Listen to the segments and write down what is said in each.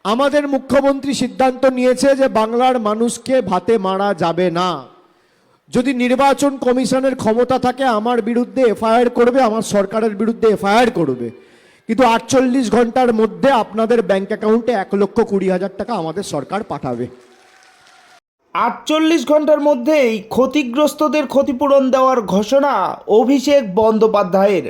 আমাদের মুখ্যমন্ত্রী সিদ্ধান্ত নিয়েছে যে বাংলার মানুষকে ভাতে মারা যাবে না। যদি নির্বাচন কমিশনের ক্ষমতা থাকে আমার বিরুদ্ধে এফআইআর করবে, আমার সরকারের বিরুদ্ধে এফআইআর করবে, কিন্তু 48 ঘন্টার মধ্যে আপনাদের ব্যাংক অ্যাকাউন্টে 1,20,000 টাকা আমাদের সরকার পাঠাবে। 48 ঘন্টার মধ্যেই ক্ষতিগ্রস্তদের ক্ষতিপূরণ দেওয়ার ঘোষণা অভিষেক বন্দ্যোপাধ্যায়ের।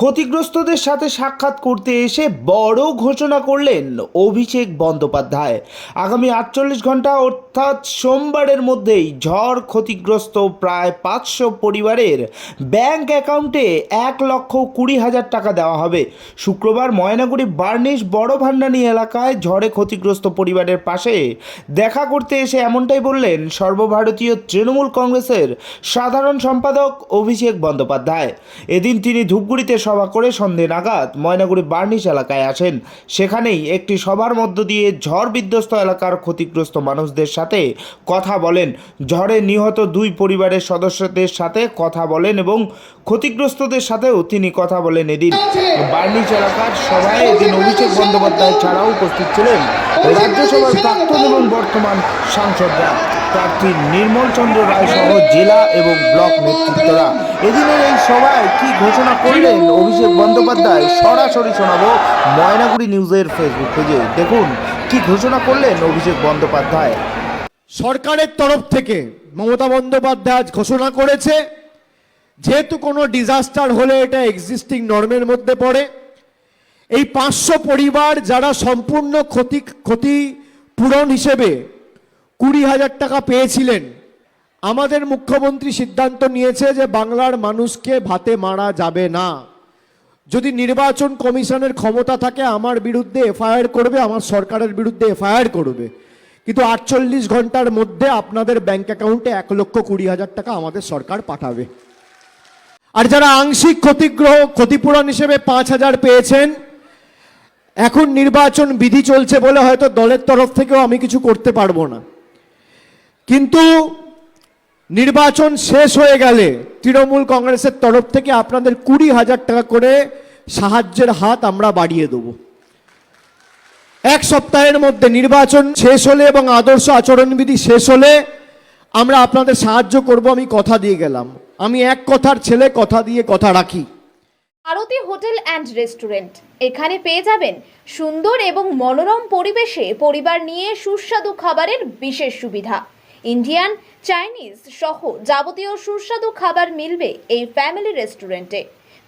ক্ষতিগ্রস্তদের সাথে সাক্ষাৎ করতে এসে বড় ঘোষণা করলেন অভিষেক বন্দ্যোপাধ্যায়। আগামী 48 ঘন্টা অর্থাৎ সোমবারের মধ্যেই ঝড় ক্ষতিগ্রস্ত প্রায় 500 পরিবারের ব্যাংক অ্যাকাউন্টে 1,20,000 টাকা দেওয়া হবে। শুক্রবার ময়নাগুড়ি বার্নিশ বড় ভান্ডানি এলাকায় ঝড়ে ক্ষতিগ্রস্ত পরিবারের পাশে দেখা করতে এসে এমনটাই বললেন সর্বভারতীয় তৃণমূল কংগ্রেসের সাধারণ সম্পাদক অভিষেক বন্দ্যোপাধ্যায়। এদিন তিনি ধূপগুড়িতে সভা করে সন্ধে নাগাদ ময়নাগুড়ি বার্নিশ এলাকায় আসেন। সেখানেই একটি সভার মধ্য দিয়ে ঝড় বিধ্বস্ত এলাকার ক্ষতিগ্রস্ত মানুষদের সাথে কথা বলেন, ঝড়ে নিহত 2 পরিবারের সদস্যদের সাথে কথা বলেন এবং ক্ষতিগ্রস্তদের সাথেও তিনি কথা বলেন। এদিন বার্নিশ এলাকার সভায় এদিন অভিষেক বন্দ্যোপাধ্যায় ছাড়াও উপস্থিত ছিলেন রাজ্যসভার প্রাক্তন এবং বর্তমান সাংসদরা, প্রার্থী নির্মল চন্দ্র রায় সহ জেলা এবং ব্লক নেতৃত্বরা। এদিনের এই সভায় কি ঘোষণা করলেন অভিষেক বন্দ্যোপাধ্যায় সরাসরি শোনাবো ময়নাগুড়ি নিউজের ফেসবুক পেজে। দেখুন কি ঘোষণা করলেন অভিষেক বন্দ্যোপাধ্যায়। সরকারের তরফ থেকে মমতা বন্দ্যোপাধ্যায় আজ ঘোষণা করেছে, যেহেতু কোনো ডিজাস্টার হলে এটা এক্সিস্টিং নর্মের মধ্যে পড়ে। এই 500 পরিবার যারা সম্পূর্ণ ক্ষতিপূরণ হিসেবে 20,000 টাকা পেয়েছিলেন, আমাদের মুখ্যমন্ত্রী সিদ্ধান্ত নিয়েছে যে বাংলার মানুষকে ভাতে মারা যাবে না। যদি নির্বাচন কমিশনের ক্ষমতা থাকে আমার বিরুদ্ধে এফআইআর করবে, আমার সরকারের বিরুদ্ধে এফআইআর করবে, কিন্তু 48 ঘন্টার মধ্যে আপনাদের ব্যাংক অ্যাকাউন্টে 1,20,000 টাকা আমাদের সরকার পাঠাবে। আর যারা আংশিক ক্ষতিপূরণ হিসেবে 5,000 পেয়েছেন, এখন নির্বাচন বিধি চলছে বলে হয়তো দলের তরফ থেকেও আমি কিছু করতে পারবো না, কিন্তু নির্বাচন শেষ হয়ে গেলে তৃণমূল কংগ্রেসের তরফ থেকে আপনাদের 20,000 টাকা করে সাহায্যের হাত আমরা বাড়িয়ে দেব। 1 সপ্তাহের মধ্যে নির্বাচন শেষ হলে এবং আদর্শ আচরণবিধি শেষ হলে আমরা আপনাদের সাহায্য করব, আমি কথা দিয়ে গেলাম। আমি এক কথার ছেলে, কথা দিয়ে কথা রাখি। আরতি হোটেল অ্যান্ড রেস্টুরেন্ট, এখানে পেয়ে যাবেন সুন্দর এবং মনোরম পরিবেশে পরিবার নিয়ে সুস্বাদু খাবারের বিশেষ সুবিধা। ইন্ডিয়ান, চাইনিজ সহ যাবতীয় সুস্বাদু খাবার মিলবে এই ফ্যামিলি রেস্টুরেন্টে।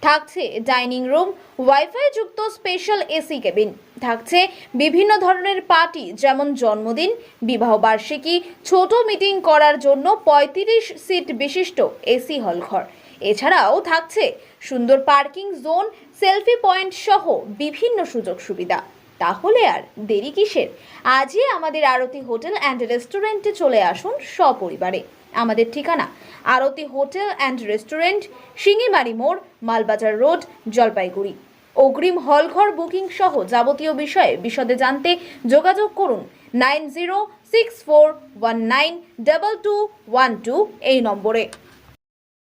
থাকছে ডাইনিং রুম, ওয়াইফাই যুক্ত স্পেশাল এসি কেবিন, থাকছে বিভিন্ন ধরনের পার্টি যেমন জন্মদিন, বিবাহবার্ষিকী, ছোট মিটিং করার জন্য 35 সিট বিশিষ্ট এসি হল ঘর। এছাড়াও থাকছে সুন্দর পার্কিং জোন, সেলফি পয়েন্ট সহ বিভিন্ন সুযোগ সুবিধা। তাহলে আর দেরি কিসের? আজই আমাদের আরতি হোটেল অ্যান্ড রেস্টুরেন্টে চলে আসুন সপরিবারে। আমাদের ঠিকানা আরতি হোটেল অ্যান্ড রেস্টুরেন্ট, শিঙিমারি মোড়, মালবাজার রোড, জলপাইগুড়ি। অগ্রিম হলঘর বুকিং সহ যাবতীয় বিষয়ে বিশদে জানতে যোগাযোগ করুন 9064192212 এই নম্বরে।